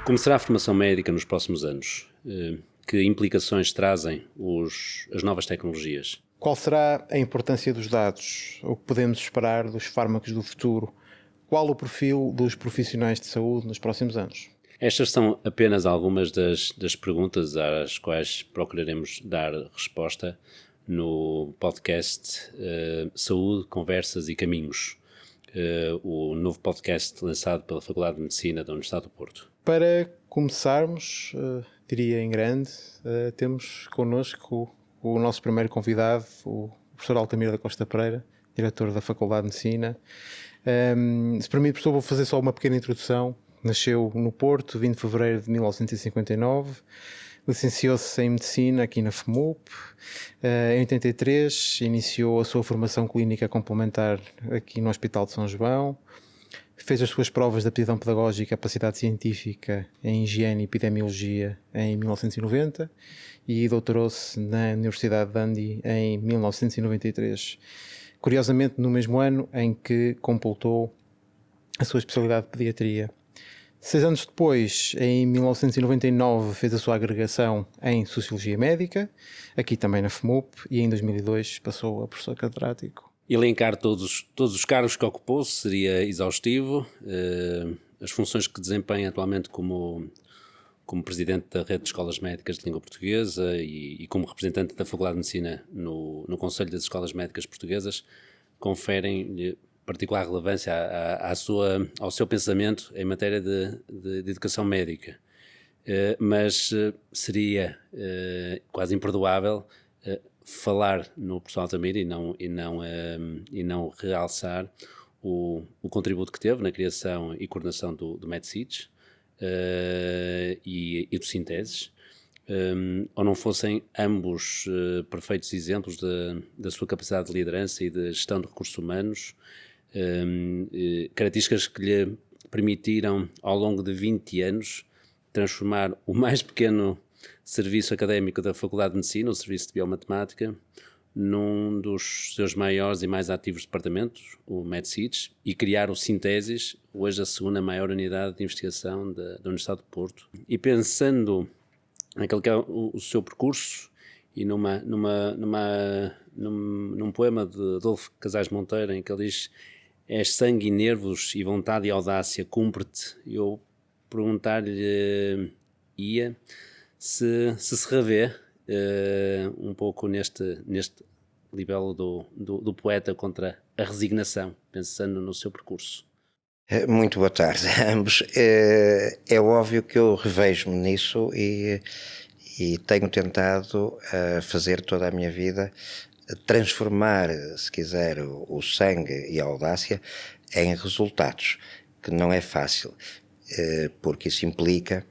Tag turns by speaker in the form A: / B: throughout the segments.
A: Como será a formação médica nos próximos anos? Que implicações trazem as novas tecnologias?
B: Qual será a importância dos dados? O que podemos esperar dos fármacos do futuro? Qual o perfil dos profissionais de saúde nos próximos anos?
A: Estas são apenas algumas das perguntas às quais procuraremos dar resposta no podcast Saúde, Conversas e Caminhos, o novo podcast lançado pela Faculdade de Medicina da Universidade do Porto.
B: Para começarmos, diria em grande, temos connosco o nosso primeiro convidado, o professor Altamiro da Costa Pereira, diretor da Faculdade de Medicina. Se permite, professor, vou fazer só uma pequena introdução. Nasceu no Porto, 20 de fevereiro de 1959, licenciou-se em Medicina aqui na FMUP. Em 83 iniciou a sua formação clínica complementar aqui no Hospital de São João. Fez as suas provas de aptidão pedagógica e capacidade científica em Higiene e Epidemiologia em 1990 e doutorou-se na Universidade de Dundee em 1993. Curiosamente, no mesmo ano em que completou a sua especialidade de Pediatria. 6 anos depois, em 1999, fez a sua agregação em Sociologia Médica, aqui também na FMUP, e em 2002 passou a professor catedrático.
A: Elencar todos os cargos que ocupou seria exaustivo. As funções que desempenha atualmente como presidente da Rede de Escolas Médicas de Língua Portuguesa e como representante da Faculdade de Medicina no Conselho das Escolas Médicas Portuguesas conferem particular relevância ao seu pensamento em matéria de educação médica. Mas seria quase imperdoável falar no professor Altamiro e não realçar o contributo que teve na criação e coordenação do MedSeeds e do Sinteses, ou não fossem ambos perfeitos exemplos da sua capacidade de liderança e de gestão de recursos humanos, características que lhe permitiram, ao longo de 20 anos, transformar o mais pequeno serviço académico da Faculdade de Medicina, o Serviço de Biomatemática, num dos seus maiores e mais ativos departamentos, o MedSeeds, e criar o Sinteses, hoje a segunda maior unidade de investigação da Universidade do Porto. E pensando naquele que é o seu percurso, e num poema de Adolfo Casais Monteiro, em que ele diz: "És sangue e nervos e vontade e audácia, cumpre-te", eu perguntar-lhe se revê um pouco neste libelo do poeta contra a resignação, pensando no seu percurso.
C: Muito boa tarde a ambos. É óbvio que eu revejo-me nisso e tenho tentado fazer toda a minha vida transformar, se quiser, o sangue e a audácia em resultados, que não é fácil, porque isso implica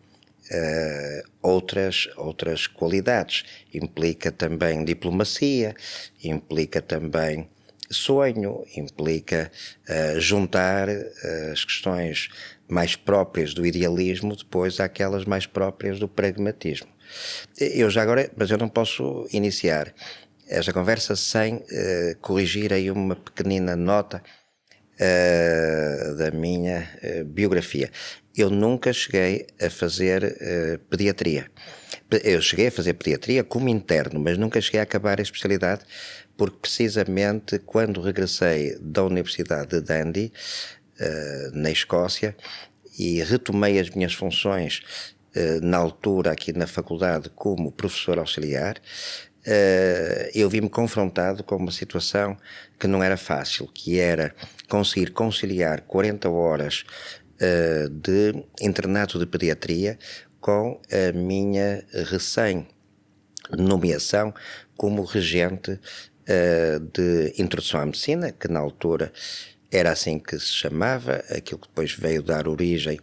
C: outras qualidades, implica também diplomacia, implica também sonho, implica juntar as questões mais próprias do idealismo depois àquelas mais próprias do pragmatismo. Mas eu não posso iniciar esta conversa sem corrigir aí uma pequenina nota da minha biografia. Eu nunca cheguei a fazer pediatria. Eu cheguei a fazer pediatria como interno, mas nunca cheguei a acabar a especialidade, porque precisamente quando regressei da Universidade de Dundee, na Escócia, e retomei as minhas funções na altura aqui na faculdade como professor auxiliar, eu vi-me confrontado com uma situação que não era fácil, que era conseguir conciliar 40 horas de internato de pediatria com a minha recém-nomeação como regente de introdução à medicina, que na altura era assim que se chamava, aquilo que depois veio dar origem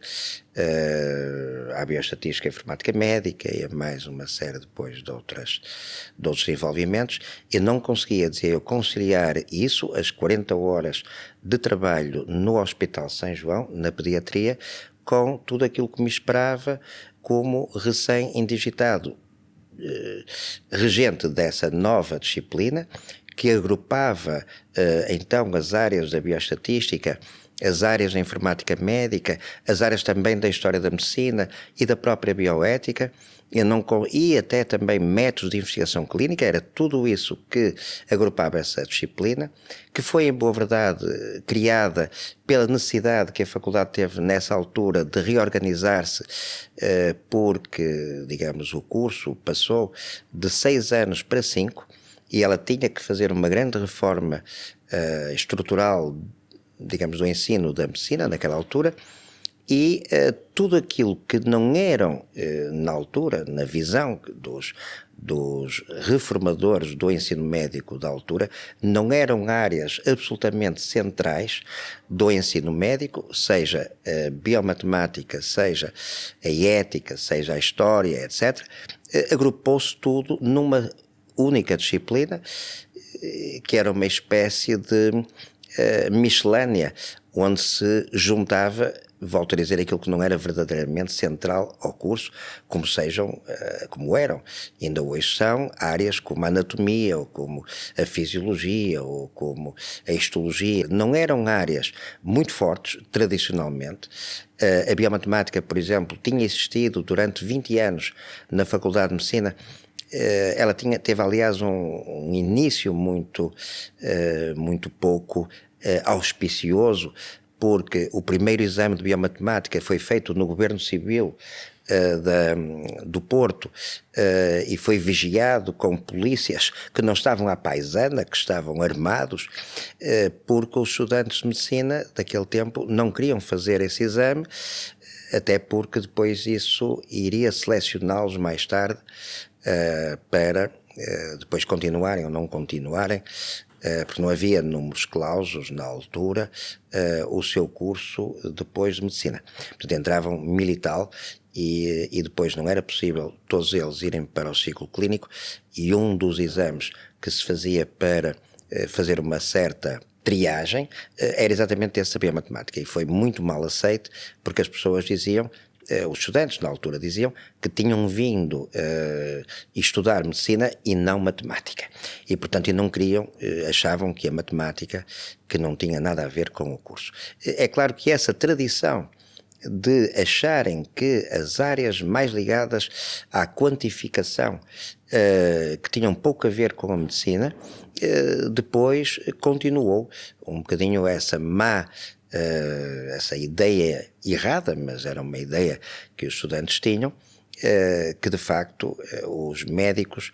C: à bioestatística e informática médica e a mais uma série depois de outros desenvolvimentos. Eu não conseguia, eu conciliar isso, as 40 horas de trabalho no Hospital São João, na pediatria, com tudo aquilo que me esperava como recém-indigitado regente dessa nova disciplina, que agrupava então as áreas da bioestatística as áreas da informática médica, as áreas também da história da medicina e da própria bioética, e até também métodos de investigação clínica. Era tudo isso que agrupava essa disciplina, que foi, em boa verdade, criada pela necessidade que a faculdade teve nessa altura de reorganizar-se, porque, digamos, o curso passou de 6 anos para 5, e ela tinha que fazer uma grande reforma estrutural, digamos, do ensino da medicina naquela altura, e tudo aquilo que não eram, na altura, na visão dos reformadores do ensino médico da altura, não eram áreas absolutamente centrais do ensino médico, seja a biomatemática, seja a ética, seja a história, etc. Agrupou-se tudo numa única disciplina, que era uma espécie de miscelânea, onde se juntava, volto a dizer, aquilo que não era verdadeiramente central ao curso, como eram, ainda hoje são, áreas como a anatomia, ou como a fisiologia, ou como a histologia. Não eram áreas muito fortes, tradicionalmente. A biomatemática, por exemplo, tinha existido durante 20 anos na Faculdade de Medicina. Ela teve, aliás, um início muito pouco auspicioso, porque o primeiro exame de biomatemática foi feito no Governo Civil do Porto, e foi vigiado com polícias que não estavam à paisana, que estavam armados, porque os estudantes de medicina daquele tempo não queriam fazer esse exame, até porque depois isso iria selecioná-los mais tarde para depois continuarem ou não continuarem, porque não havia números clausos na altura, o seu curso depois de medicina. Portanto, entravam militar e depois não era possível todos eles irem para o ciclo clínico, e um dos exames que se fazia para fazer uma certa triagem era exatamente esse, a biomatemática, e foi muito mal aceito, porque as pessoas diziam, os estudantes na altura diziam que tinham vindo estudar medicina e não matemática, e portanto não queriam, achavam que a matemática que não tinha nada a ver com o curso. É claro que essa tradição de acharem que as áreas mais ligadas à quantificação, que tinham pouco a ver com a medicina, depois continuou um bocadinho essa ideia errada, mas era uma ideia que os estudantes tinham, que de facto os médicos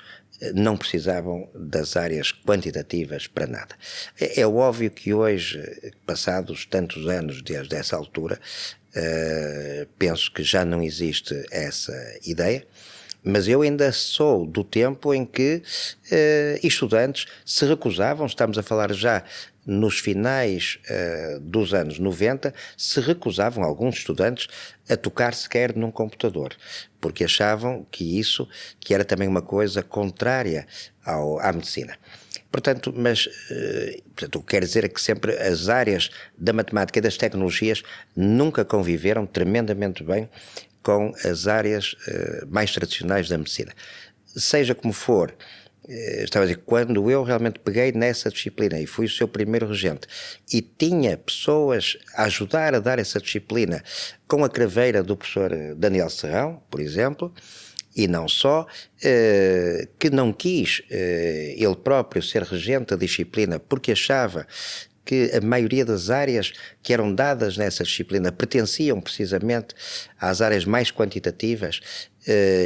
C: não precisavam das áreas quantitativas para nada. É óbvio que hoje, passados tantos anos desde essa altura, penso que já não existe essa ideia, mas eu ainda sou do tempo em que estudantes se recusavam, estamos a falar já nos finais dos anos 90, se recusavam alguns estudantes a tocar sequer num computador, porque achavam que era também uma coisa contrária à medicina. Portanto, o que quero dizer é que sempre as áreas da matemática e das tecnologias nunca conviveram tremendamente bem com as áreas mais tradicionais da medicina. Seja como for, estava a dizer, quando eu realmente peguei nessa disciplina e fui o seu primeiro regente e tinha pessoas a ajudar a dar essa disciplina, com a craveira do professor Daniel Serrão, por exemplo, e não só, que não quis ele próprio ser regente da disciplina porque achava que a maioria das áreas que eram dadas nessa disciplina pertenciam precisamente às áreas mais quantitativas,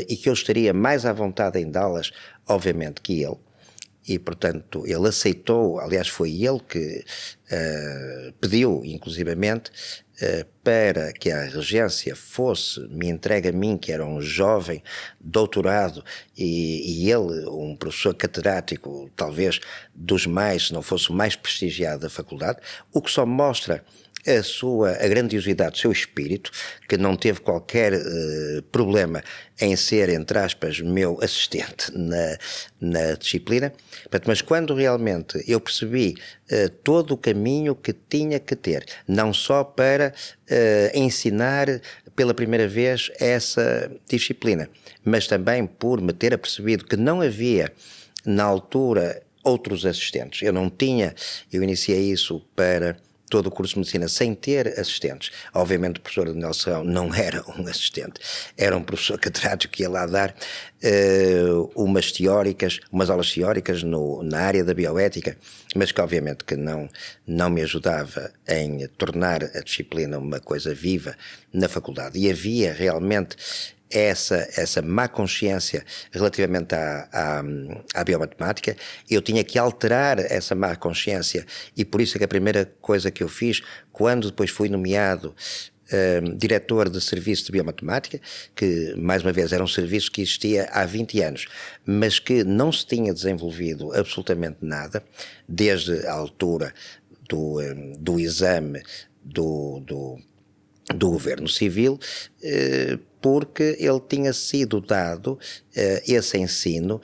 C: e que eu estaria mais à vontade em dá-las, obviamente, que ele. E, portanto, ele aceitou, aliás, foi ele que pediu, inclusivamente, para que a regência me entregue a mim, que era um jovem doutorado, e ele, um professor catedrático, talvez dos mais, se não fosse o mais prestigiado da faculdade, o que só mostra a grandiosidade do seu espírito, que não teve qualquer problema em ser, entre aspas, meu assistente na disciplina. Mas quando realmente eu percebi todo o caminho que tinha que ter, não só para ensinar pela primeira vez essa disciplina, mas também por me ter apercebido que não havia, na altura, outros assistentes. Eu iniciei isso para todo o curso de medicina sem ter assistentes. Obviamente o professor Daniel Serrão não era um assistente, era um professor catedrático que ia lá dar umas aulas teóricas na área da bioética, mas que obviamente que não me ajudava em tornar a disciplina uma coisa viva na faculdade. E havia realmente essa má consciência relativamente à biomatemática. Eu tinha que alterar essa má consciência, e por isso é que a primeira coisa que eu fiz, quando depois fui nomeado diretor de serviço de biomatemática, que mais uma vez era um serviço que existia há 20 anos, mas que não se tinha desenvolvido absolutamente nada, desde a altura do exame do governo civil, porque ele tinha sido dado esse ensino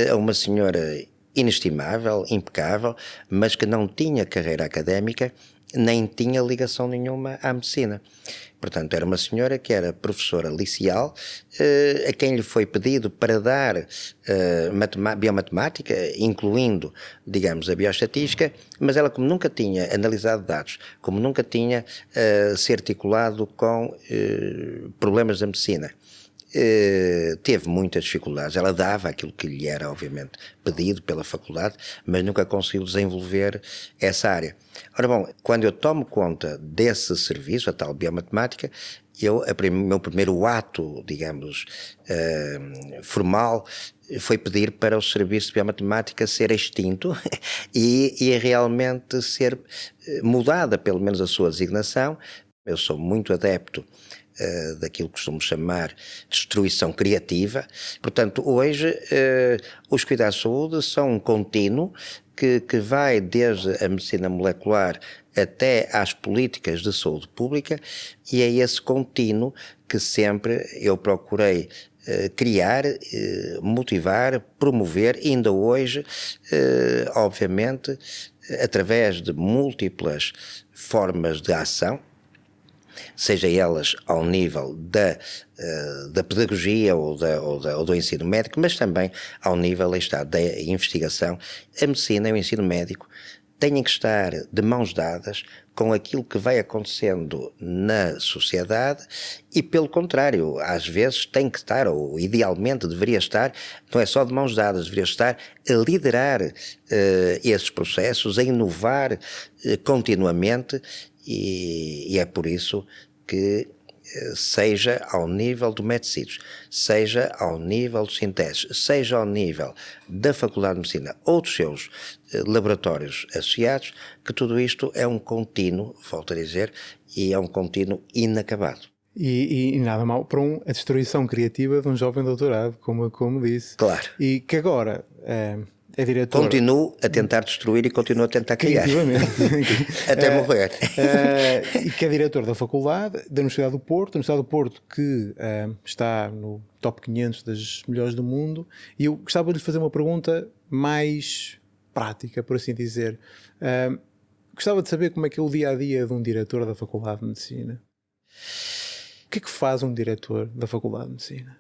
C: a uma senhora inestimável, impecável, mas que não tinha carreira académica, nem tinha ligação nenhuma à medicina. Portanto, era uma senhora que era professora liceal, a quem lhe foi pedido para dar biomatemática, incluindo, digamos, a bioestatística, mas ela, como nunca tinha analisado dados, como nunca tinha se articulado com problemas da medicina, teve muitas dificuldades. Ela dava aquilo que lhe era, obviamente, pedido pela faculdade, mas nunca conseguiu desenvolver essa área. Ora bom, quando eu tomo conta desse serviço, a tal biomatemática, o meu primeiro ato, digamos, formal, foi pedir para o serviço de biomatemática ser extinto e realmente ser mudada, pelo menos, a sua designação. Eu sou muito adepto daquilo que costumo chamar destruição criativa. Portanto, hoje os cuidados de saúde são um contínuo que vai desde a medicina molecular até às políticas de saúde pública, e é esse contínuo que sempre eu procurei criar, motivar, promover, e ainda hoje, obviamente, através de múltiplas formas de ação, seja elas ao nível da pedagogia ou do ensino médico, mas também ao nível da investigação. A medicina e o ensino médico têm que estar de mãos dadas com aquilo que vai acontecendo na sociedade e, pelo contrário, às vezes tem que estar, ou idealmente deveria estar, não é só de mãos dadas, deveria estar a liderar esses processos, a inovar continuamente, e é por isso que, seja ao nível do Medicidos, seja ao nível do Sinteses, seja ao nível da Faculdade de Medicina ou dos seus laboratórios associados, que tudo isto é um contínuo, volto a dizer, e é um contínuo inacabado.
B: E nada mal para a destruição criativa de um jovem doutorado, como disse.
C: Claro.
B: E que agora é diretor...
C: Continuo a tentar destruir e continuo a tentar criar. Até morrer.
B: E que é diretor da faculdade da Universidade do Porto, que está no top 500 das melhores do mundo. E eu gostava de lhe fazer uma pergunta mais prática, por assim dizer. Gostava de saber como é que é o dia-a-dia de um diretor da Faculdade de Medicina. O que é que faz um diretor da Faculdade de Medicina?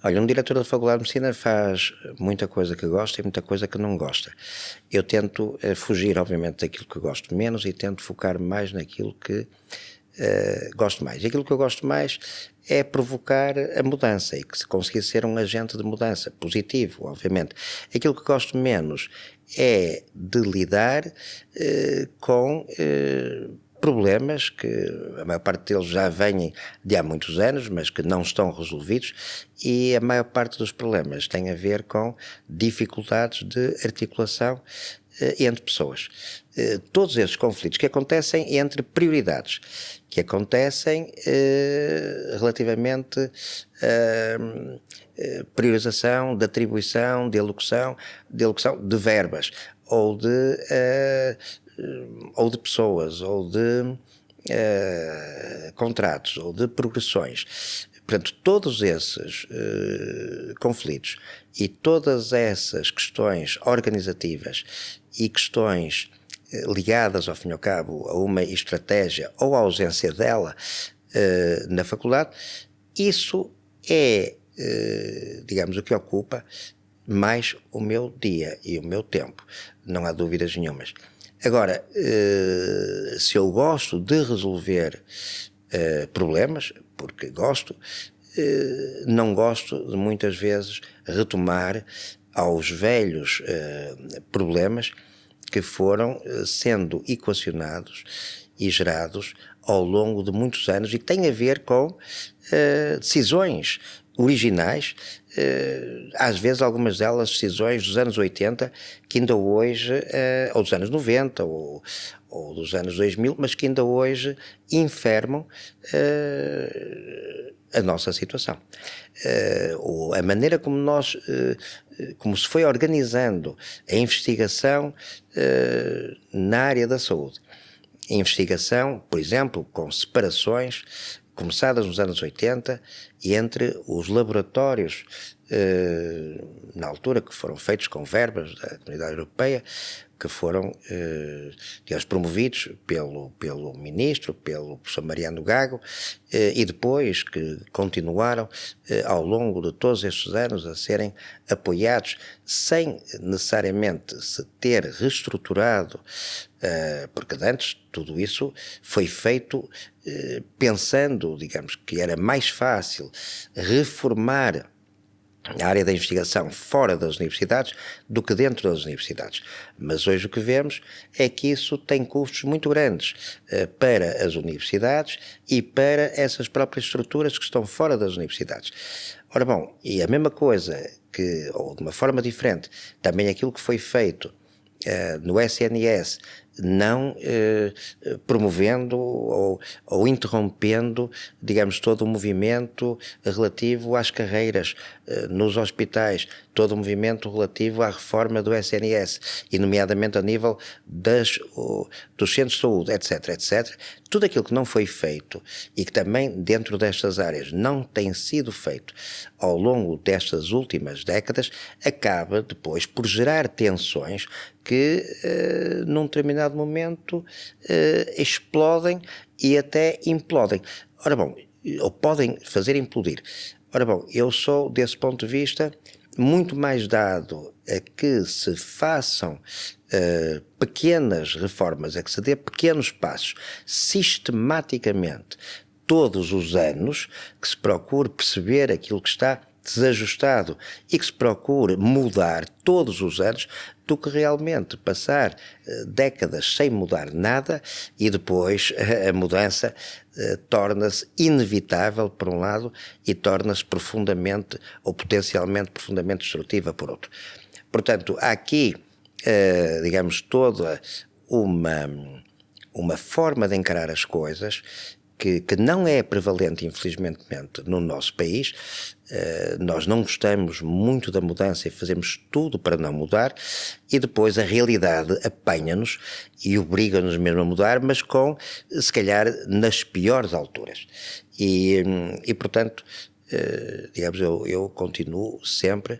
C: Olha, um diretor da Faculdade de Medicina faz muita coisa que gosta e muita coisa que não gosta. Eu tento fugir, obviamente, daquilo que gosto menos e tento focar mais naquilo que gosto mais. E aquilo que eu gosto mais é provocar a mudança e que se conseguir ser um agente de mudança, positivo, obviamente. Aquilo que gosto menos é de lidar com problemas que a maior parte deles já vêm de há muitos anos, mas que não estão resolvidos, e a maior parte dos problemas tem a ver com dificuldades de articulação entre pessoas. Todos esses conflitos que acontecem entre prioridades, que acontecem relativamente à priorização, de atribuição, de alocução de verbas, ou de pessoas, ou de contratos, ou de progressões. Portanto, todos esses conflitos e todas essas questões organizativas e questões ligadas, ao fim e ao cabo, a uma estratégia ou à ausência dela na faculdade, isso é, digamos, o que ocupa mais o meu dia e o meu tempo, não há dúvidas nenhumas. Agora, se eu gosto de resolver problemas, porque gosto, não gosto de muitas vezes retomar aos velhos problemas que foram sendo equacionados e gerados ao longo de muitos anos e que têm a ver com decisões originais, às vezes algumas delas decisões dos anos 80, que ainda hoje, ou dos anos 90, ou dos anos 2000, mas que ainda hoje enfermam a nossa situação. A maneira como como se foi organizando a investigação na área da saúde. A investigação, por exemplo, com separações começadas nos anos 80 entre os laboratórios, na altura, que foram feitos com verbas da Comunidade Europeia, que foram digamos, promovidos pelo ministro, pelo professor Mariano Gago, e depois que continuaram ao longo de todos estes anos a serem apoiados sem necessariamente se ter reestruturado, porque antes tudo isso foi feito pensando, digamos, que era mais fácil reformar a área da investigação fora das universidades do que dentro das universidades. Mas hoje o que vemos é que isso tem custos muito grandes para as universidades e para essas próprias estruturas que estão fora das universidades. Ora bom, e a mesma coisa ou de uma forma diferente, também aquilo que foi feito no SNS, não promovendo ou interrompendo, digamos, todo o movimento relativo às carreiras nos hospitais, todo o movimento relativo à reforma do SNS, e nomeadamente a nível dos centros de saúde, etc, etc. Tudo aquilo que não foi feito e que também dentro destas áreas não tem sido feito ao longo destas últimas décadas, acaba depois por gerar tensões que num determinado momento explodem e até implodem. Ora bom, ou podem fazer implodir. Ora bom, eu sou, desse ponto de vista, muito mais dado a que se façam pequenas reformas, a que se dê pequenos passos, sistematicamente, todos os anos, que se procure perceber aquilo que está desajustado e que se procure mudar todos os anos, do que realmente passar décadas sem mudar nada e depois a mudança torna-se inevitável por um lado e torna-se profundamente ou potencialmente profundamente destrutiva por outro. Portanto, há aqui, digamos, toda uma forma de encarar as coisas que não é prevalente, infelizmente, no nosso país. Nós não gostamos muito da mudança e fazemos tudo para não mudar, e depois a realidade apanha-nos e obriga-nos mesmo a mudar, mas se calhar, nas piores alturas. E portanto, digamos, eu continuo sempre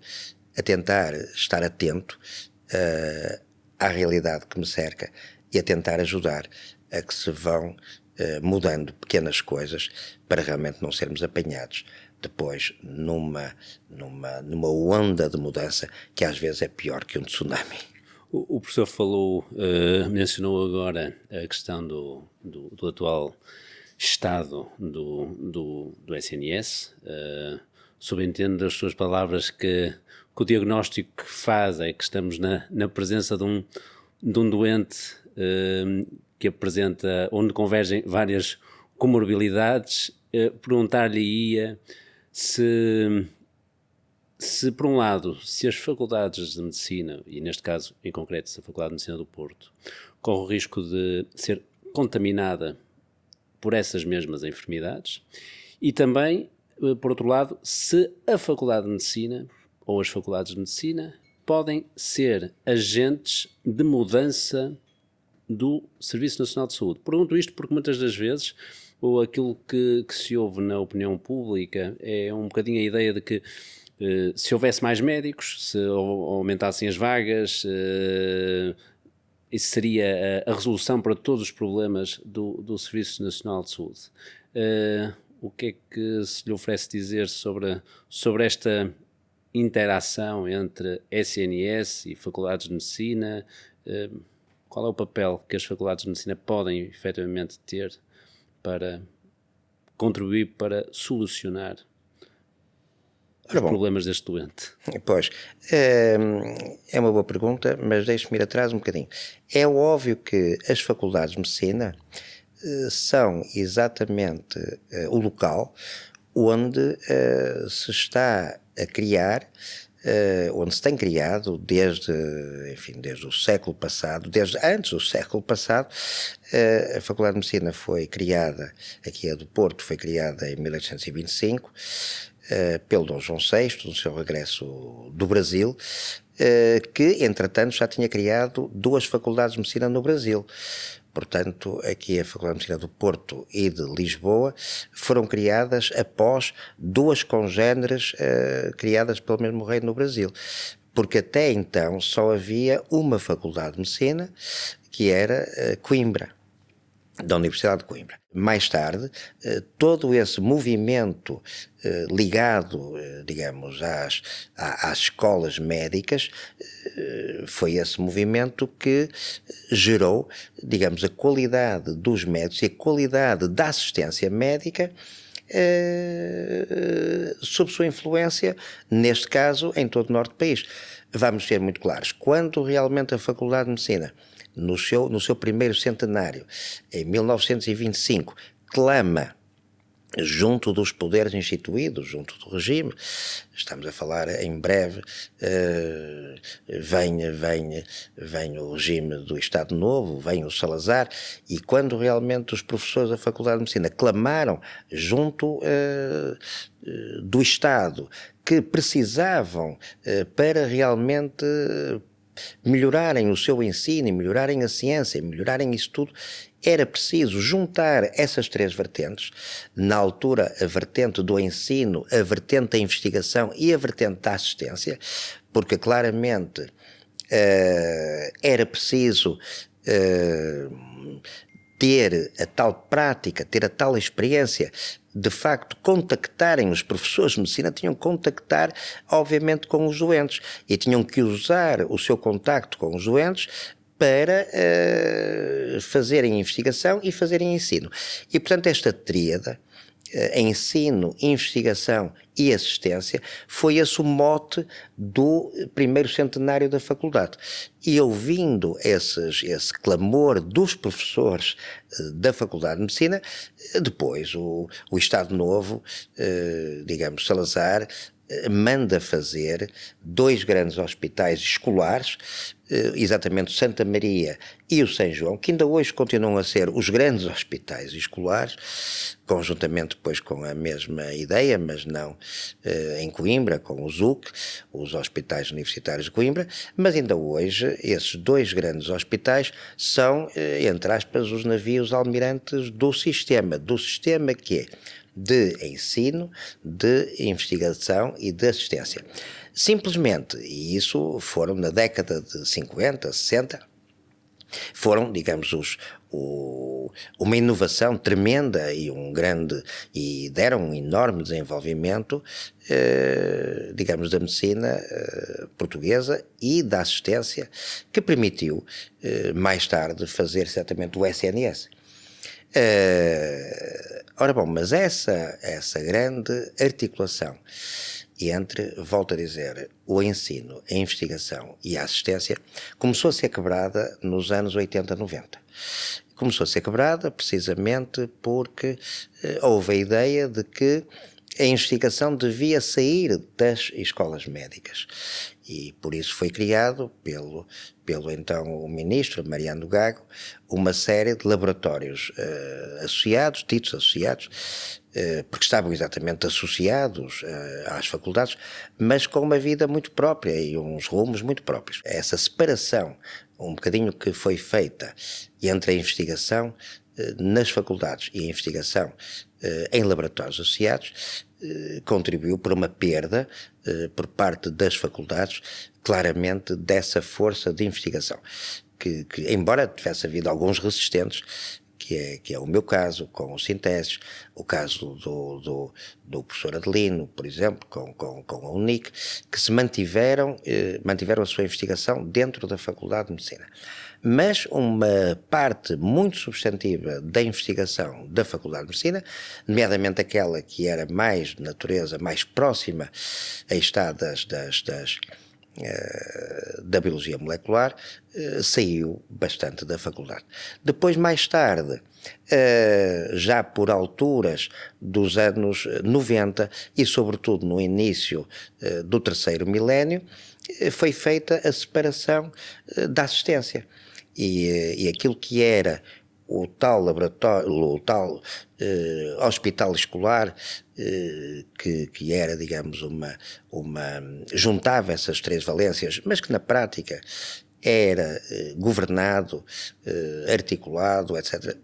C: a tentar estar atento à realidade que me cerca e a tentar ajudar a que se vão mudando pequenas coisas para realmente não sermos apanhados depois numa onda de mudança que às vezes é pior que um tsunami.
A: O professor mencionou agora a questão do atual estado do SNS. Subentendo das suas palavras que o diagnóstico que faz é que estamos na presença de um doente que apresenta, onde convergem várias comorbilidades. Perguntar-lhe-ia se por um lado, se as faculdades de medicina, e neste caso em concreto a Faculdade de Medicina do Porto, corre o risco de ser contaminada por essas mesmas enfermidades, e também, por outro lado, se a Faculdade de Medicina ou as faculdades de medicina podem ser agentes de mudança do Serviço Nacional de Saúde. Pergunto isto porque muitas das vezes aquilo que se ouve na opinião pública é um bocadinho a ideia de que se houvesse mais médicos, se aumentassem as vagas, isso seria a resolução para todos os problemas do Serviço Nacional de Saúde. O que é que se lhe oferece dizer sobre esta interação entre SNS e faculdades de medicina? Qual é o papel que as faculdades de medicina podem efetivamente ter para contribuir para solucionar os problemas deste doente?
C: Pois, é uma boa pergunta, mas deixe-me ir atrás um bocadinho. É óbvio que as faculdades de medicina são exatamente o local onde se está a criar, onde se tem criado desde o século passado, desde antes do século passado. A Faculdade de Medicina foi criada, aqui a do Porto, foi criada em 1825, pelo Dom João VI, no seu regresso do Brasil, que, entretanto, já tinha criado 2 faculdades de medicina no Brasil. Portanto, aqui a Faculdade de Medicina do Porto e de Lisboa foram criadas após 2 congêneres criadas pelo mesmo rei no Brasil. Porque até então só havia uma Faculdade de Medicina, que era Coimbra, da Universidade de Coimbra. Mais tarde, todo esse movimento ligado, digamos, às escolas médicas, foi esse movimento que gerou, digamos, a qualidade dos médicos e a qualidade da assistência médica sob sua influência, neste caso, em todo o norte do país. Vamos ser muito claros, quando realmente a Faculdade de Medicina, no seu primeiro centenário, em 1925, clama junto dos poderes instituídos, junto do regime, estamos a falar em breve, vem o regime do Estado Novo, vem o Salazar, e quando realmente os professores da Faculdade de Medicina clamaram junto do Estado que precisavam para realmente melhorarem o seu ensino, melhorarem a ciência, melhorarem isso tudo, era preciso juntar essas 3 vertentes, na altura a vertente do ensino, a vertente da investigação e a vertente da assistência, porque claramente era preciso ter a tal prática, ter a tal experiência, de facto contactarem os professores de medicina, tinham que contactar obviamente com os doentes e tinham que usar o seu contacto com os doentes para fazerem investigação e fazerem ensino. E portanto esta tríade, ensino, investigação e assistência, foi esse o mote do primeiro centenário da faculdade. E ouvindo esse clamor dos professores da Faculdade de Medicina, depois o Estado Novo, digamos Salazar, manda fazer 2 grandes hospitais escolares, exatamente o Santa Maria e o São João, que ainda hoje continuam a ser os grandes hospitais escolares, conjuntamente depois com a mesma ideia, mas não em Coimbra, com o ZUC, os Hospitais Universitários de Coimbra, mas ainda hoje esses 2 grandes hospitais são, entre aspas, os navios almirantes do sistema que é de ensino, de investigação e de assistência. Simplesmente, e isso foram na década de 50, 60, foram, digamos, uma inovação tremenda e deram um enorme desenvolvimento, digamos, da medicina portuguesa e da assistência, que permitiu, mais tarde, fazer certamente o SNS. Ora bom, mas essa grande articulação entre, volto a dizer, o ensino, a investigação e a assistência começou a ser quebrada nos anos 80, 90. Começou a ser quebrada precisamente porque houve a ideia de que a investigação devia sair das escolas médicas e por isso foi criado pelo então o ministro Mariano Gago uma série de laboratórios ditos associados, porque estavam exatamente associados às faculdades, mas com uma vida muito própria e uns rumos muito próprios. Essa separação, um bocadinho que foi feita entre a investigação nas faculdades e a investigação em laboratórios associados, contribuiu para uma perda por parte das faculdades, claramente, dessa força de investigação, que embora tivesse havido alguns resistentes, que é o meu caso, com o Sinteses, o caso do professor Adelino, por exemplo, com a UNIC, que se mantiveram a sua investigação dentro da Faculdade de Medicina. Mas uma parte muito substantiva da investigação da Faculdade de Medicina, nomeadamente aquela que era mais de natureza, mais próxima, aí está, da biologia molecular, saiu bastante da faculdade. Depois, mais tarde, já por alturas dos anos 90 e sobretudo no início do terceiro milénio, foi feita a separação da assistência. E aquilo que era o tal laboratório, o tal hospital escolar, que era, digamos, juntava essas três valências, mas que na prática era governado, articulado, etc.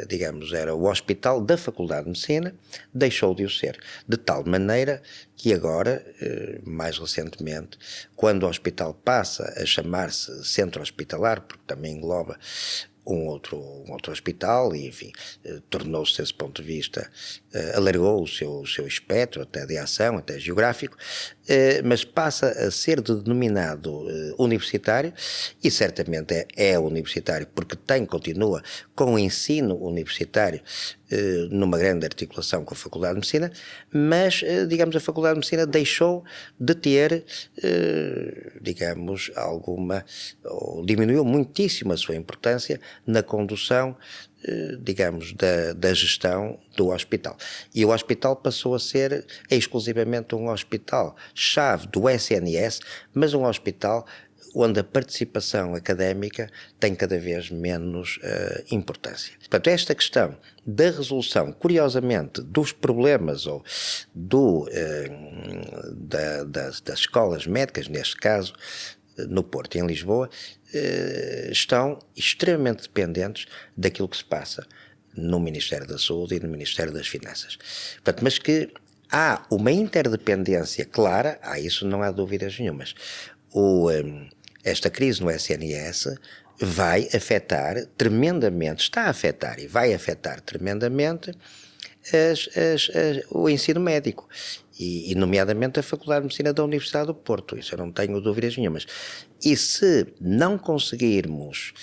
C: Digamos, era o hospital da Faculdade de Medicina, deixou de o ser, de tal maneira que agora, mais recentemente, quando o hospital passa a chamar-se centro hospitalar, porque também engloba um outro hospital e, enfim, tornou-se, desse ponto de vista, alargou o seu espectro até de ação, até geográfico, mas passa a ser denominado universitário, e certamente é universitário porque continua com o ensino universitário numa grande articulação com a Faculdade de Medicina, mas, digamos, a Faculdade de Medicina deixou de ter, digamos, ou diminuiu muitíssimo a sua importância na condução, digamos, da gestão do hospital. E o hospital passou a ser exclusivamente um hospital-chave do SNS, mas um hospital onde a participação académica tem cada vez menos importância. Portanto, esta questão da resolução, curiosamente, dos problemas ou das escolas médicas, neste caso, no Porto e em Lisboa, estão extremamente dependentes daquilo que se passa no Ministério da Saúde e no Ministério das Finanças. Portanto, mas que há uma interdependência clara, isso não há dúvidas nenhumas. Esta crise no SNS vai afetar tremendamente, está a afetar e vai afetar tremendamente o ensino médico e nomeadamente a Faculdade de Medicina da Universidade do Porto, isso eu não tenho dúvidas nenhumas. E se não conseguirmos,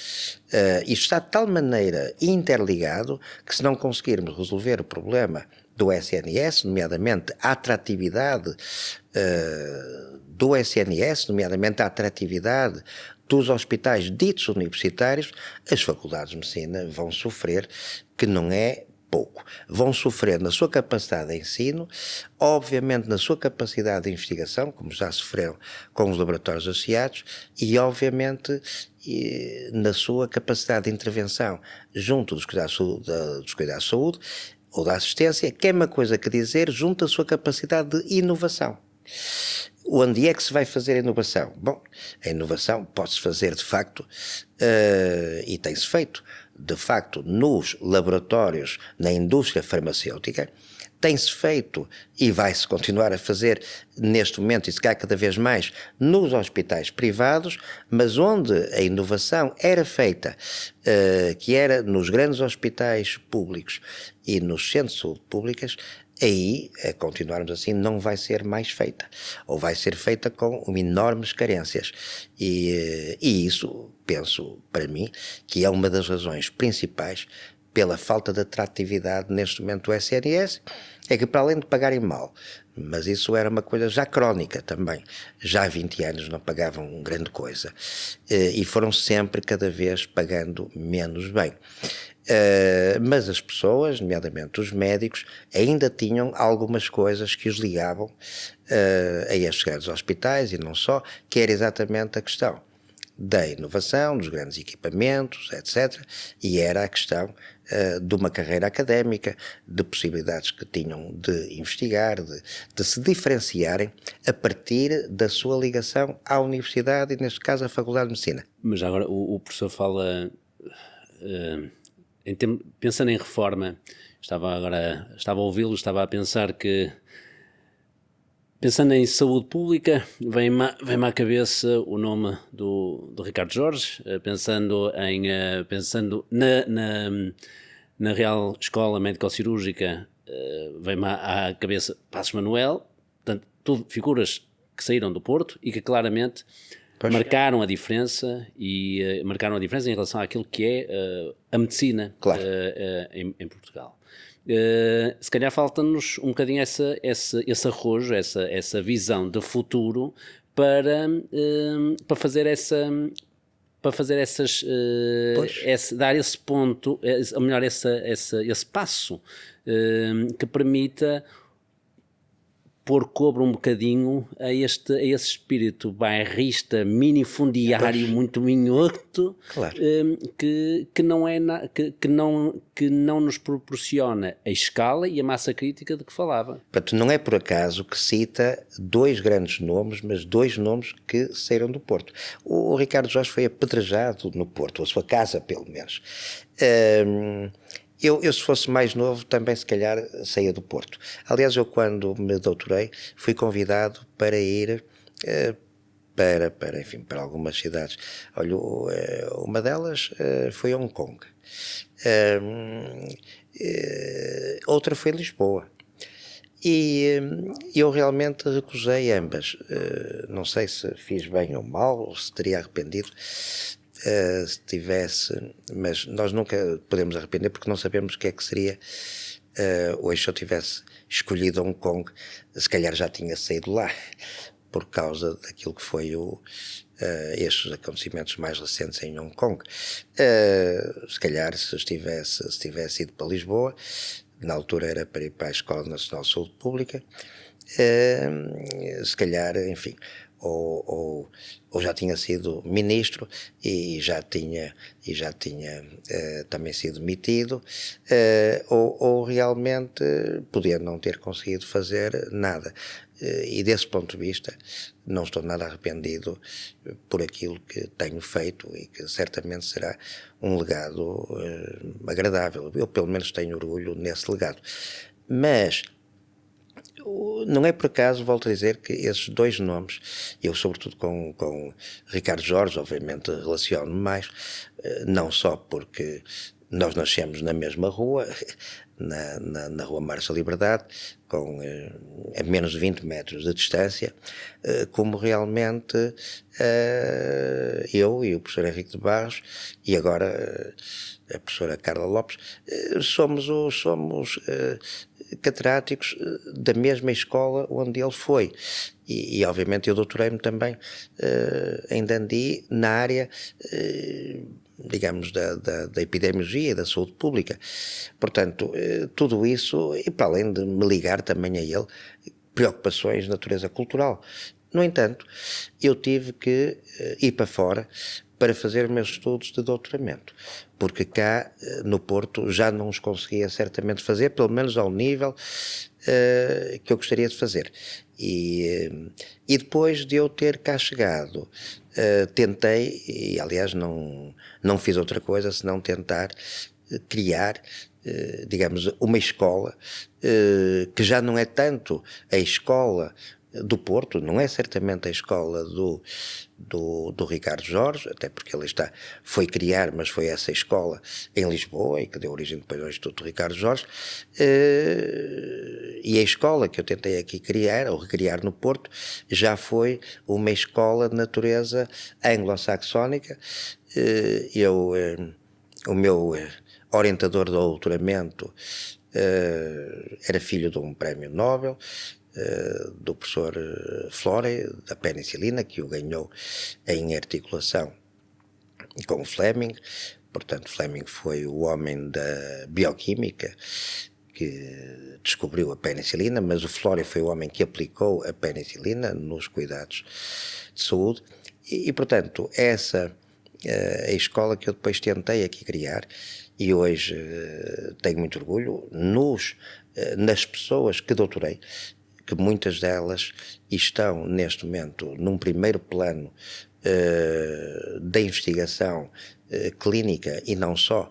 C: isto está de tal maneira interligado que se não conseguirmos resolver o problema do SNS, nomeadamente a atratividade do SNS, nomeadamente a atratividade dos hospitais ditos universitários, as faculdades de medicina vão sofrer, que não é pouco. Vão sofrer na sua capacidade de ensino, obviamente na sua capacidade de investigação, como já sofreram com os laboratórios associados, e obviamente na sua capacidade de intervenção junto dos cuidados de saúde ou da assistência, que é uma coisa que dizer, junto à sua capacidade de inovação. Onde é que se vai fazer a inovação? Bom, a inovação pode-se fazer de facto, e tem-se feito, de facto, nos laboratórios, na indústria farmacêutica, tem-se feito e vai-se continuar a fazer neste momento, e se calhar cada vez mais, nos hospitais privados, mas onde a inovação era feita, que era nos grandes hospitais públicos e nos centros de saúde públicas, aí, a continuarmos assim, não vai ser mais feita, ou vai ser feita com enormes carências, e isso, penso, para mim, que é uma das razões principais pela falta de atratividade neste momento do SNS, é que para além de pagarem mal, mas isso era uma coisa já crónica também, já há 20 anos não pagavam grande coisa, e foram sempre cada vez pagando menos bem. Mas as pessoas, nomeadamente os médicos, ainda tinham algumas coisas que os ligavam a estes grandes hospitais e não só, que era exatamente a questão da inovação, dos grandes equipamentos, etc. E era a questão de uma carreira académica, de possibilidades que tinham de investigar, de se diferenciarem a partir da sua ligação à universidade e, neste caso, à Faculdade de Medicina.
A: Mas agora o professor fala... pensando em reforma, estava a ouvi-lo, estava a pensar que Pensando em saúde pública, vem-me à cabeça o nome do Ricardo Jorge, pensando na Real Escola Médico-Cirúrgica, vem-me à cabeça Passos Manuel, portanto, tudo figuras que saíram do Porto e que claramente marcaram a diferença em relação àquilo que é a medicina
C: Claro.
A: em Portugal. Se calhar falta-nos um bocadinho esse arrojo, essa visão de futuro para fazer dar esse ponto, ou melhor, esse passo que permita pôr cobre um bocadinho a esse espírito bairrista, minifundiário, muito minhoto,
C: Claro.
A: que não nos proporciona a escala e a massa crítica de que falava.
C: Portanto, não é por acaso que cita dois grandes nomes, mas dois nomes que saíram do Porto. O Ricardo Jorge foi apedrejado no Porto, a sua casa, pelo menos. Eu, se fosse mais novo, também se calhar saía do Porto. Aliás, eu quando me doutorei, fui convidado para ir para algumas cidades. Olha, uma delas foi Hong Kong. Outra foi Lisboa. E eu realmente recusei ambas. Não sei se fiz bem ou mal, ou se teria arrependido. Se tivesse, mas nós nunca podemos arrepender porque não sabemos o que é que seria hoje. Se eu tivesse escolhido Hong Kong, se calhar já tinha saído lá por causa daquilo que foi estes acontecimentos mais recentes em Hong Kong. Se calhar se tivesse ido para Lisboa, na altura era para ir para a Escola Nacional de Saúde Pública, se calhar, enfim, ou já tinha sido ministro e já tinha também sido demitido, ou realmente podia não ter conseguido fazer nada. E desse ponto de vista não estou nada arrependido por aquilo que tenho feito e que certamente será um legado agradável. Eu pelo menos tenho orgulho nesse legado. Mas não é por acaso, volto a dizer, que esses dois nomes, eu sobretudo com Ricardo Jorge, obviamente relaciono-me mais, não só porque nós nascemos na mesma rua, na Rua Marcha Liberdade, a menos de 20 metros de distância, como realmente eu e o professor Henrique de Barros, e agora a professora Carla Lopes, somos catedráticos da mesma escola onde ele foi. E obviamente eu doutorei-me também em Dundee, na área digamos, da epidemiologia e da saúde pública. Portanto, tudo isso, e para além de me ligar também a ele, preocupações de natureza cultural. No entanto, eu tive que ir para fora para fazer meus estudos de doutoramento, porque cá no Porto já não os conseguia certamente fazer, pelo menos ao nível que eu gostaria de fazer. E depois de eu ter cá chegado, tentei, e aliás não fiz outra coisa senão tentar criar, digamos, uma escola que já não é tanto a escola do Porto, não é certamente a escola do Ricardo Jorge, até porque ele foi criar, mas foi essa escola em Lisboa e que deu origem depois ao Instituto Ricardo Jorge, e a escola que eu tentei aqui criar, ou recriar no Porto, já foi uma escola de natureza anglo-saxónica. O meu orientador de doutoramento era filho de um prémio Nobel, do professor Flore, da penicilina, que o ganhou em articulação com Fleming. Portanto, Fleming foi o homem da bioquímica que descobriu a penicilina, mas o Flore foi o homem que aplicou a penicilina nos cuidados de saúde. E portanto, essa a escola que eu depois tentei aqui criar, e hoje tenho muito orgulho nas pessoas que doutorei, que muitas delas estão neste momento num primeiro plano da investigação clínica e não só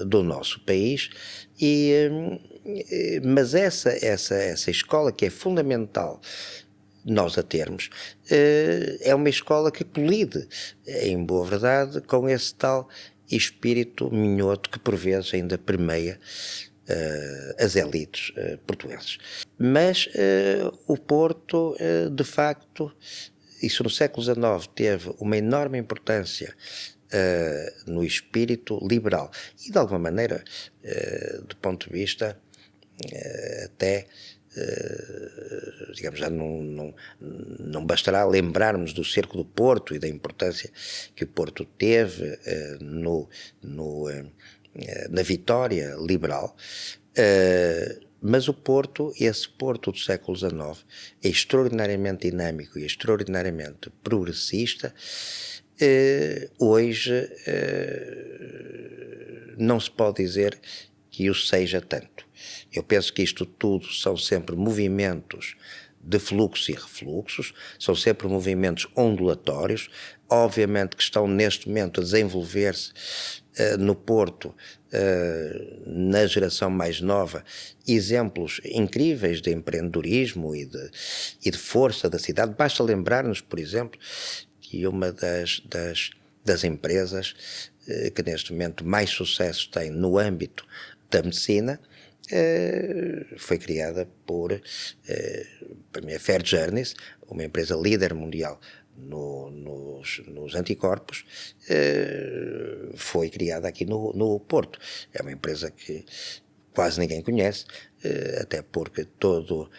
C: do nosso país, e Mas essa escola que é fundamental nós a termos, é uma escola que colide, em boa verdade, com esse tal espírito minhoto que por vezes ainda permeia as elites portuguesas. Mas o Porto, de facto, isso no século XIX teve uma enorme importância no espírito liberal e, de alguma maneira, do ponto de vista até, digamos, já não bastará lembrarmos do Cerco do Porto e da importância que o Porto teve na vitória liberal, mas o Porto, esse Porto do século XIX, é extraordinariamente dinâmico e extraordinariamente progressista. Hoje não se pode dizer que o seja tanto. Eu penso que isto tudo são sempre movimentos de fluxos e refluxos, são sempre movimentos ondulatórios, obviamente que estão neste momento a desenvolver-se no Porto, na geração mais nova, exemplos incríveis de empreendedorismo e de força da cidade. Basta lembrar-nos, por exemplo, que uma das empresas que neste momento mais sucesso tem no âmbito da medicina foi criada por mim, a Fair Journeys, uma empresa líder mundial nos anticorpos, foi criada aqui no Porto. É uma empresa que quase ninguém conhece, até porque todo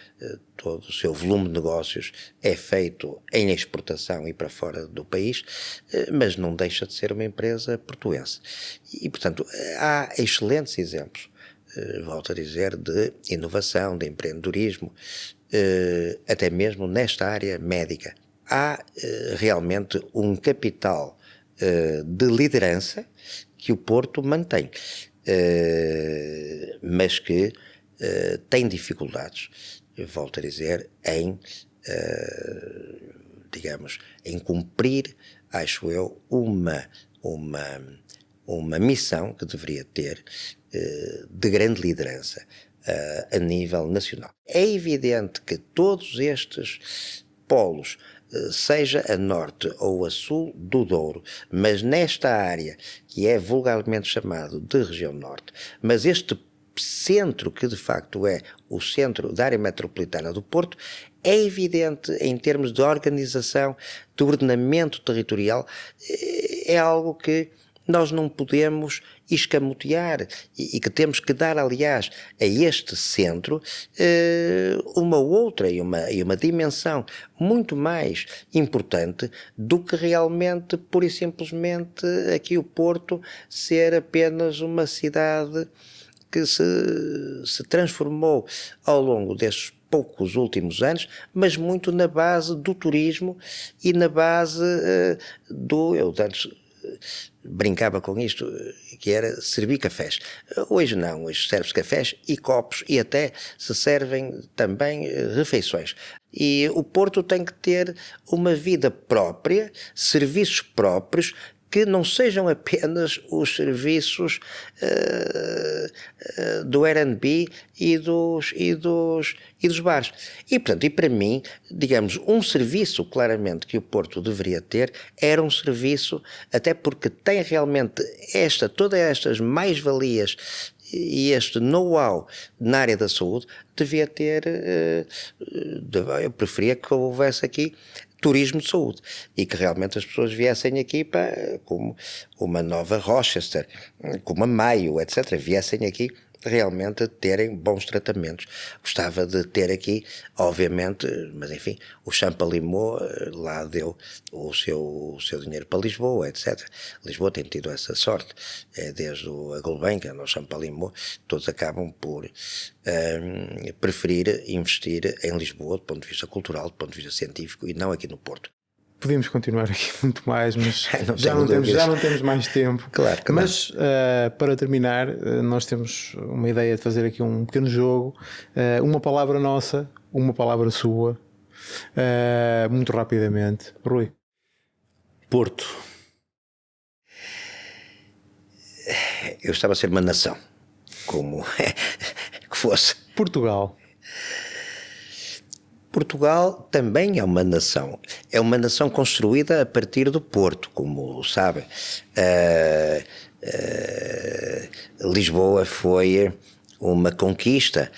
C: o seu volume de negócios é feito em exportação e para fora do país, mas não deixa de ser uma empresa portuense. E, portanto, há excelentes exemplos, volto a dizer, de inovação, de empreendedorismo, até mesmo nesta área médica. Há realmente um capital de liderança que o Porto mantém, mas que tem dificuldades, volto a dizer, em cumprir, acho eu, uma missão que deveria ter de grande liderança a nível nacional. É evidente que todos estes polos, seja a norte ou a sul do Douro, mas nesta área que é vulgarmente chamado de região norte, mas este centro que de facto é o centro da área metropolitana do Porto, é evidente em termos de organização, de ordenamento territorial, é algo que nós não podemos escamotear e que temos que dar, aliás, a este centro uma outra e uma dimensão muito mais importante do que realmente, pura e simplesmente, aqui o Porto ser apenas uma cidade que se transformou ao longo destes poucos últimos anos, mas muito na base do turismo e na base eu antes brincava com isto, que era servir cafés. Hoje não, hoje serve-se cafés e copos e até se servem também refeições. E o Porto tem que ter uma vida própria, serviços próprios, que não sejam apenas os serviços do Airbnb e dos bares. E, portanto, e para mim, digamos, um serviço claramente que o Porto deveria ter era um serviço, até porque tem realmente todas estas mais-valias e este know-how na área da saúde, devia ter, eu preferia que houvesse aqui turismo de saúde e que realmente as pessoas viessem aqui como uma nova Rochester, como a Maio, etc., viessem aqui realmente terem bons tratamentos. Gostava de ter aqui, obviamente, mas enfim, o Champalimau lá deu o seu dinheiro para Lisboa, etc. Lisboa tem tido essa sorte, desde a Gulbenkian ao Champalimau, todos acabam por preferir investir em Lisboa do ponto de vista cultural, do ponto de vista científico e não aqui no Porto.
B: Podíamos continuar aqui muito mais, mas já não temos mais tempo.
C: Claro que
B: mas para terminar, nós temos uma ideia de fazer aqui um pequeno jogo. Uma palavra nossa, uma palavra sua, muito rapidamente. Rui.
A: Porto.
C: Eu estava a ser uma nação, como que fosse.
B: Portugal.
C: Portugal também é uma nação. É uma nação construída a partir do Porto, como sabem. Lisboa foi uma conquista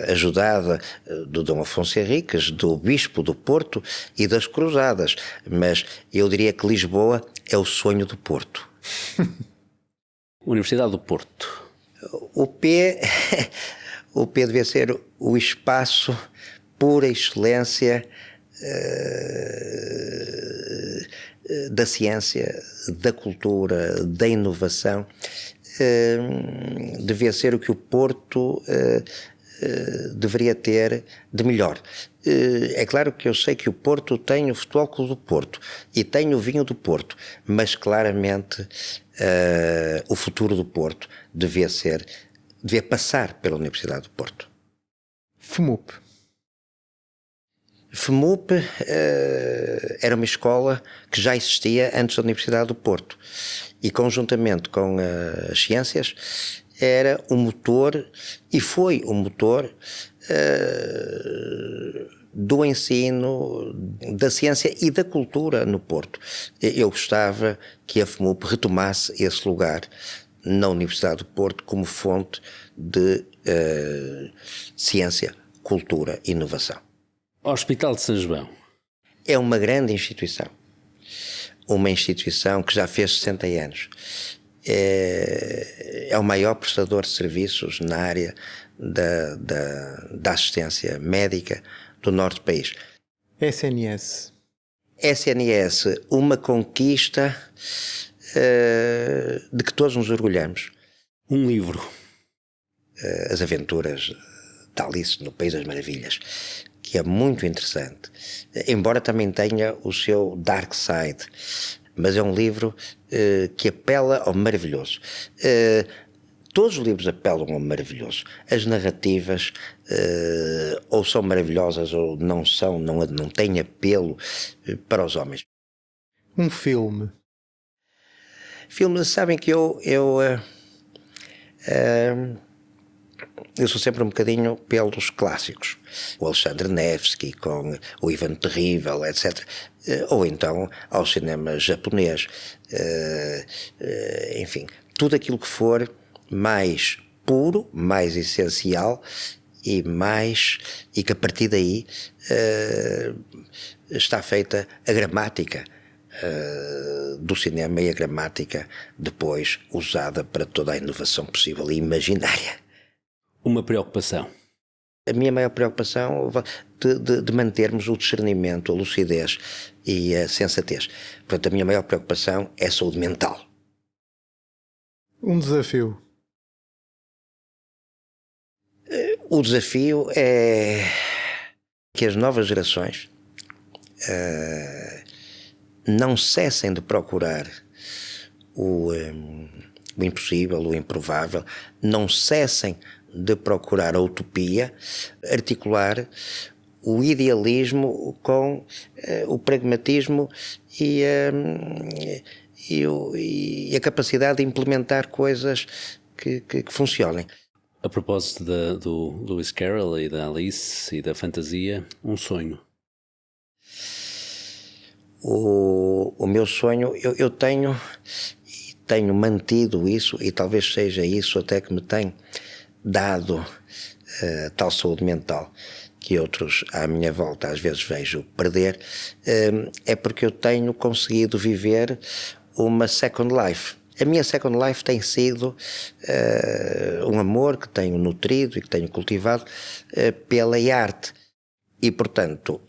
C: ajudada do Dom Afonso Henriques, do Bispo do Porto e das Cruzadas. Mas eu diria que Lisboa é o sonho do Porto.
A: Universidade do Porto.
C: O P devia ser o espaço por excelência da ciência, da cultura, da inovação. Devia ser o que o Porto deveria ter de melhor. É claro que eu sei que o Porto tem o Futebol Clube do Porto e tem o vinho do Porto, mas claramente o futuro do Porto devia passar pela Universidade do Porto.
B: FMUP.
C: FMUP era uma escola que já existia antes da Universidade do Porto e, conjuntamente com as ciências, era o motor e foi o motor do ensino, da ciência e da cultura no Porto. Eu gostava que a FMUP retomasse esse lugar na Universidade do Porto como fonte de ciência, cultura e inovação.
A: Hospital de São João.
C: É uma grande instituição. Uma instituição que já fez 60 anos. É o maior prestador de serviços na área da assistência médica do norte do país.
B: SNS.
C: SNS, uma conquista de que todos nos orgulhamos.
A: Um livro.
C: As Aventuras de Alice no País das Maravilhas, que é muito interessante, embora também tenha o seu dark side, mas é um livro que apela ao maravilhoso. Todos os livros apelam ao maravilhoso. As narrativas ou são maravilhosas ou não são, não têm apelo para os homens.
B: Um filme.
C: Filmes, sabem que eu sou sempre um bocadinho pelos clássicos. O Alexandre Nevsky com o Ivan Terrível, etc. Ou então ao cinema japonês. Enfim, tudo aquilo que for mais puro, mais essencial e que a partir daí está feita a gramática do cinema e a gramática depois usada para toda a inovação possível e imaginária.
A: Uma preocupação.
C: A minha maior preocupação de mantermos o discernimento, a lucidez e a sensatez. Portanto, a minha maior preocupação é a saúde mental.
B: Um desafio.
C: O desafio é que as novas gerações não cessem de procurar o impossível, o improvável, não cessem de procurar a utopia, articular o idealismo com o pragmatismo e a capacidade de implementar coisas que funcionem.
A: A propósito do Lewis Carroll e da Alice e da fantasia, um sonho.
C: O meu sonho, eu tenho mantido isso, e talvez seja isso até que me tem dado tal saúde mental que outros à minha volta às vezes vejo perder, é porque eu tenho conseguido viver uma second life. A minha second life tem sido um amor que tenho nutrido e que tenho cultivado pela arte. E, portanto,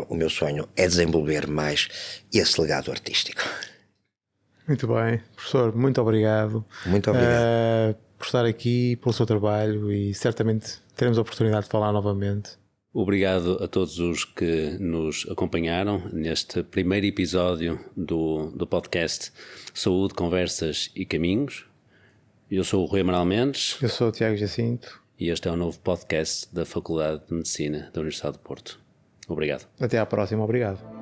C: o meu sonho é desenvolver mais esse legado artístico.
B: Muito bem. Professor, muito obrigado.
C: Muito obrigado.
B: Por estar aqui, pelo seu trabalho, e certamente teremos a oportunidade de falar novamente.
A: Obrigado a todos os que nos acompanharam neste primeiro episódio do podcast Saúde, Conversas e Caminhos. Eu sou o Rui Amaral Mendes.
B: Eu sou o Tiago Jacinto.
A: E este é o novo podcast da Faculdade de Medicina da Universidade do Porto. Obrigado.
B: Até à próxima. Obrigado.